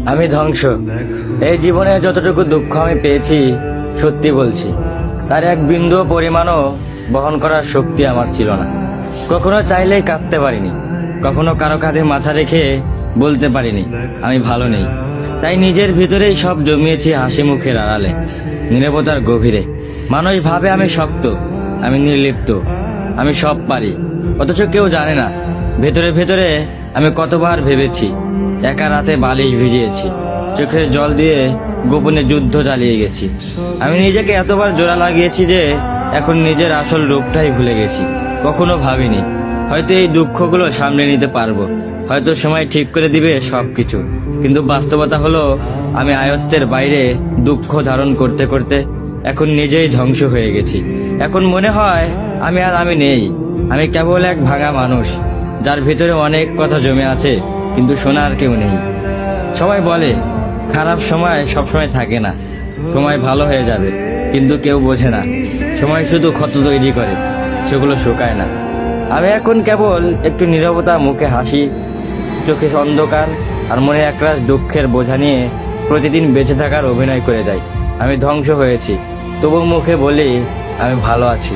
আমি ধ্বংস। এই জীবনে যতটুকু দুঃখ আমি পেয়েছি, সত্যি বলছি, তার এক বিন্দু পরিমাণও বহন করার শক্তি আমার ছিল না। কখনো চাইলেই কাঁদতে পারিনি, কখনো কারো কাঁধে মাথা রেখে বলতে পারিনি আমি ভালো নেই। তাই নিজের ভিতরেই সব জমিয়েছি হাসি মুখের আড়ালে, নীরবতার গভীরে। মানুষ ভাবে আমি শক্ত, আমি নির্লিপ্ত, আমি সব পারি, অথচ কেউ জানে না ভেতরে ভেতরে আমি কতবার ভেবেছি। একা রাতে বালিশ ভিজিয়েছি, চোখের জল দিয়ে গোপনে যুদ্ধ চালিয়ে গেছি। আমি নিজেকে এতবার জোড়া লাগিয়েছি যে এখন নিজের আসল রূপটাই ভুলে গেছি। কখনো ভাবিনি হয়তো এই দুঃখগুলো সামলে নিতে পারবো, হয়তো সময় ঠিক করে দিবে সবকিছু। কিন্তু বাস্তবতা হলো আমি আয়ত্তের বাইরে দুঃখ ধারণ করতে করতে এখন নিজেই ধ্বংস হয়ে গেছি। এখন মনে হয় আমি নেই, আমি কেবল এক ভাঙা মানুষ, যার ভিতরে অনেক কথা জমে আছে কিন্তু শোনার কেউ নেই। সবাই বলে খারাপ সময় সবসময় থাকে না, সময় ভালো হয়ে যাবে, কিন্তু কেউ বোঝে না সময় শুধু ক্ষত তৈরি করে, সেগুলো শুকায় না। আমি এখন কেবল একটু নীরবতা, মুখে হাসি, চোখে অন্ধকার আর মনে একরাশ দুঃখের বোঝা নিয়ে প্রতিদিন বেঁচে থাকার অভিনয় করে যাই। আমি ধ্বংস হয়েছি, তবু মুখে বলি আমি ভালো আছি।